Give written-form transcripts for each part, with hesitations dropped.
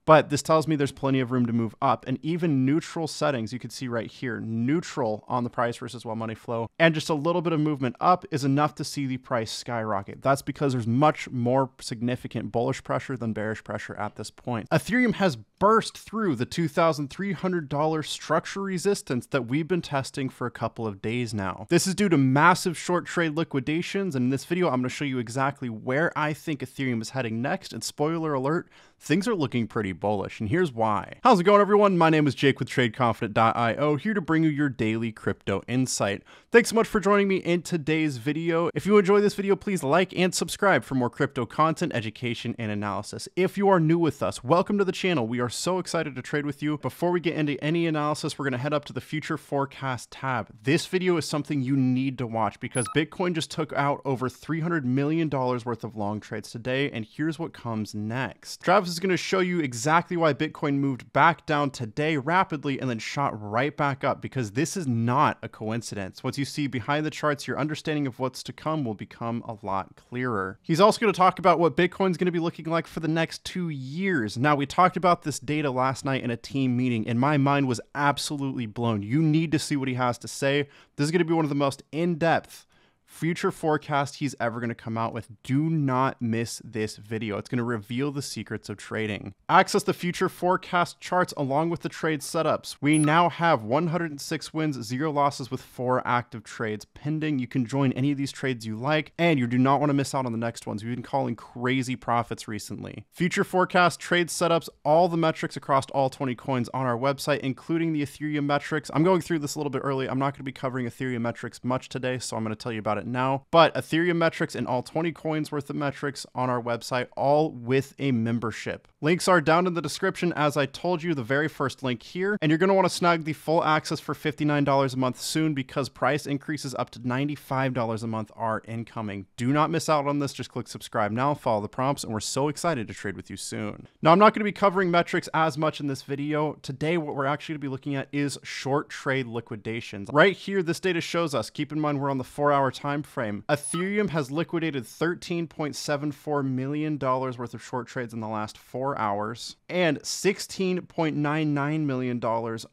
but this tells me there's plenty of room to move up. And even neutral settings, you can see right here, neutral on the price versus while money flow, and just a little bit of movement up is enough to see the price skyrocket. That's because there's much more significant bullish pressure than bearish pressure at this point. Ethereum has burst through the $2,300 structure resistance that we've been testing for a couple of days now. This is due to massive short trade liquidations, and in this video I'm going to show you exactly where I think Ethereum is heading next, and spoiler alert, things are looking pretty bullish, and here's why. How's it going, everyone? My name is Jake with Trade Confident LLC, here to bring you your daily crypto insight. Thanks so much for joining me in today's video. If you enjoy this video, please like and subscribe for more crypto content, education, and analysis. If you are new with us, welcome to the channel. We are so excited to trade with you. Before we get into any analysis, we're going to head up to the future forecast tab. This video is something you need to watch because Bitcoin just took out over $300 million worth of long trades today, and here's what comes next. Travis is going to show you exactly why Bitcoin moved back down today rapidly and then shot right back up, because this is not a coincidence. Once you see behind the charts, your understanding of what's to come will become a lot clearer. He's also going to talk about what Bitcoin's going to be looking like for the next 2 years. Now, we talked about this data last night in a team meeting, and my mind was absolutely blown. You need to see what he has to say. This is going to be one of the most in-depth future forecast he's ever going to come out with. Do not miss this video. It's going to reveal the secrets of trading. Access the future forecast charts along with the trade setups. We now have 106 wins, 0 losses with 4 active trades pending. You can join any of these trades you like, and you do not want to miss out on the next ones. We've been calling crazy profits recently. Future forecast, trade setups, all the metrics across all 20 coins on our website, including the Ethereum metrics. I'm going through this a little bit early. I'm not going to be covering Ethereum metrics much today, so I'm going to tell you about it now, but Ethereum metrics and all 20 coins worth of metrics on our website, all with a membership. Links are down in the description, as I told you, the very first link here, and you're going to want to snag the full access for $59 a month soon, because price increases up to $95 a month are incoming. Do not miss out on this. Just click subscribe now, follow the prompts, and we're so excited to trade with you soon. Now, I'm not going to be covering metrics as much in this video. Today, what we're actually going to be looking at is short trade liquidations. Right here, this data shows us, keep in mind we're on the 4-hour time frame, Ethereum has liquidated $13.74 million worth of short trades in the last 4 hours and $16.99 million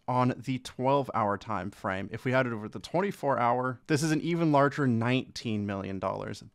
on the 12-hour time frame. If we had it over the 24-hour, this is an even larger $19 million.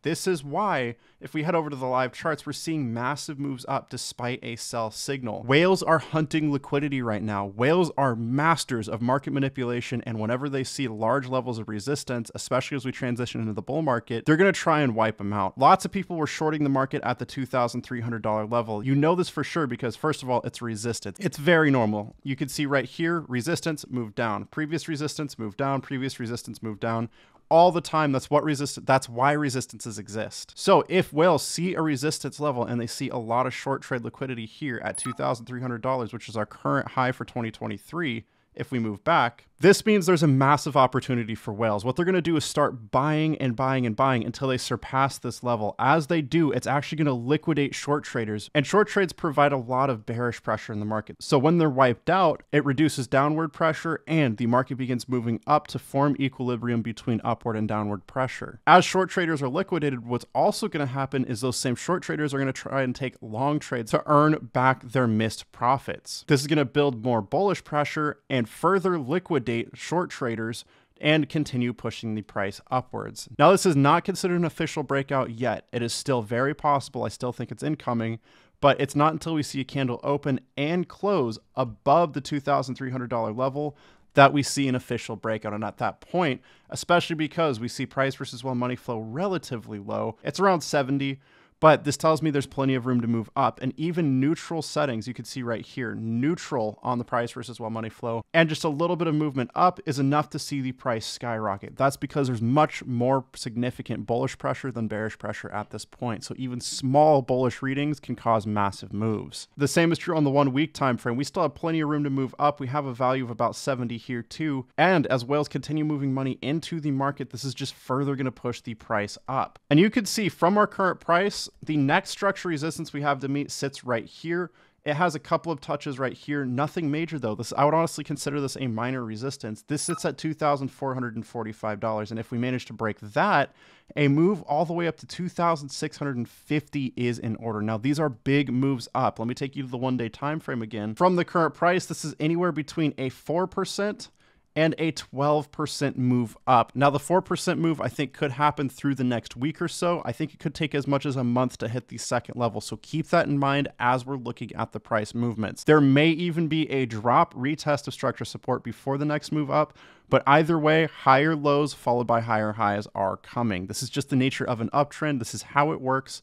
This is why, if we head over to the live charts, we're seeing massive moves up despite a sell signal. Whales are hunting liquidity right now. Whales are masters of market manipulation, and whenever they see large levels of resistance, especially as we transition into the bull market, they're going to try and wipe them out. Lots of people were shorting the market at the $2,300 level. You know this for sure because, first of all, it's resistance. It's very normal. You can see right here, resistance moved down, previous resistance moved down, previous resistance moved down. All the time. That's why resistances exist. So if whales see a resistance level and they see a lot of short trade liquidity here at $2,300, which is our current high for 2023, if we move back, this means there's a massive opportunity for whales. What they're going to do is start buying and buying and buying until they surpass this level. As they do, it's actually going to liquidate short traders, and short trades provide a lot of bearish pressure in the market. So when they're wiped out, it reduces downward pressure and the market begins moving up to form equilibrium between upward and downward pressure. As short traders are liquidated, what's also going to happen is those same short traders are going to try and take long trades to earn back their missed profits. This is going to build more bullish pressure and further liquidate short traders and continue pushing the price upwards. Now, this is not considered an official breakout yet. It is still very possible. I still think it's incoming, but it's not until we see a candle open and close above the $2,300 level that we see an official breakout. And at that point, especially because we see price versus while money flow relatively low, it's around 70. But this tells me there's plenty of room to move up, and even neutral settings, you can see right here, neutral on the price versus while money flow, and just a little bit of movement up is enough to see the price skyrocket. That's because there's much more significant bullish pressure than bearish pressure at this point. So even small bullish readings can cause massive moves. The same is true on the 1 week time frame. We still have plenty of room to move up. We have a value of about 70 here too. And as whales continue moving money into the market, this is just further going to push the price up. And you can see from our current price, the next structure resistance we have to meet sits right here. It has a couple of touches right here. Nothing major though. I would honestly consider this a minor resistance. This sits at $2,445. And if we manage to break that, a move all the way up to $2,650 is in order. Now, these are big moves up. Let me take you to the 1-day time frame again. From the current price, this is anywhere between a 4% and a 12% move up. Now, the 4% move, I think, could happen through the next week or so. I think it could take as much as a month to hit the second level. So keep that in mind as we're looking at the price movements. There may even be a drop retest of structure support before the next move up. But either way, higher lows followed by higher highs are coming. This is just the nature of an uptrend. This is how it works.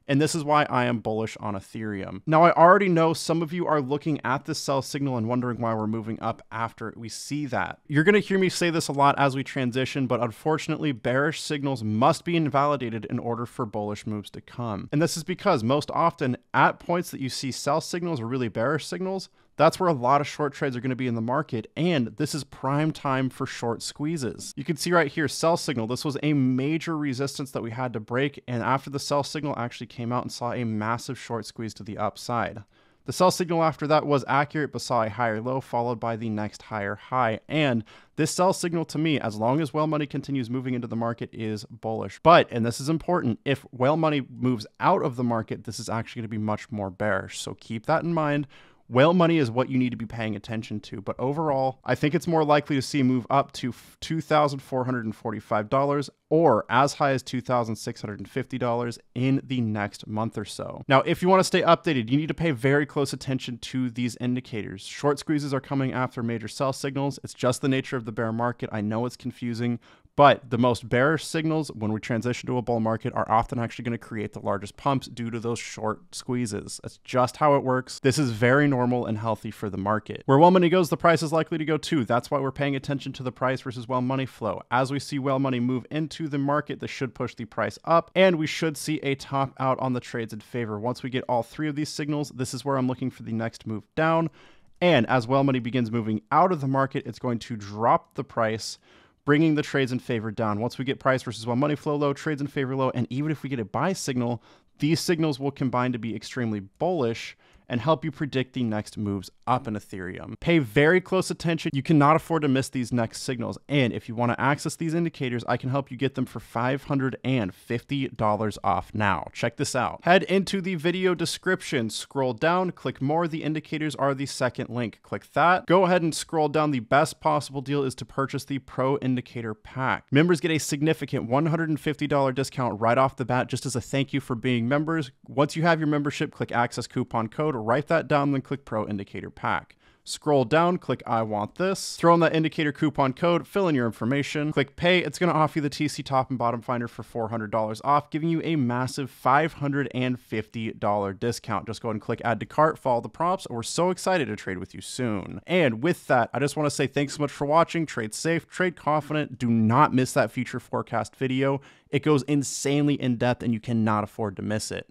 And this is why I am bullish on Ethereum. Now, I already know some of you are looking at this sell signal and wondering why we're moving up after we see that. You're going to hear me say this a lot as we transition, but unfortunately, bearish signals must be invalidated in order for bullish moves to come. And this is because most often at points that you see sell signals or really bearish signals, that's where a lot of short trades are going to be in the market, and this is prime time for short squeezes. You can see right here, sell signal. This was a major resistance that we had to break, and after the sell signal actually came out and saw a massive short squeeze to the upside. The sell signal after that was accurate, but saw a higher low followed by the next higher high. And this sell signal to me, as long as whale money continues moving into the market, is bullish. But, and this is important, if whale money moves out of the market, this is actually going to be much more bearish. So keep that in mind. Whale money is what you need to be paying attention to, but overall, I think it's more likely to see a move up to $2,445 or as high as $2,650 in the next month or so. Now, if you want to stay updated, you need to pay very close attention to these indicators. Short squeezes are coming after major sell signals. It's just the nature of the bear market. I know it's confusing, but the most bearish signals when we transition to a bull market are often actually going to create the largest pumps due to those short squeezes. That's just how it works. This is very normal and healthy for the market. Where whale money goes, the price is likely to go too. That's why we're paying attention to the price versus whale money flow. As we see whale money move into the market, this should push the price up, and we should see a top out on the trades in favor. Once we get all three of these signals, this is where I'm looking for the next move down. And as whale money begins moving out of the market, it's going to drop the price, bringing the trades in favor down. Once we get price versus whale money flow low, trades in favor low, and even if we get a buy signal, these signals will combine to be extremely bullish and help you predict the next moves up in Ethereum. Pay very close attention. You cannot afford to miss these next signals. And if you want to access these indicators, I can help you get them for $550 off now. Check this out. Head into the video description, scroll down, click more. The indicators are the second link. Click that. Go ahead and scroll down. The best possible deal is to purchase the Pro Indicator Pack. Members get a significant $150 discount right off the bat just as a thank you for being members. Once you have your membership, click access coupon code, write that down, then click Pro Indicator Pack. Scroll down, click I want this, throw in that indicator coupon code, fill in your information, click pay. It's going to offer you the TC top and bottom finder for $400 off, giving you a massive $550 discount. Just go ahead and click add to cart, follow the prompts, and we're so excited to trade with you soon. And with that, I just want to say thanks so much for watching. Trade safe, trade confident. Do not miss that future forecast video. It goes insanely in depth and you cannot afford to miss it.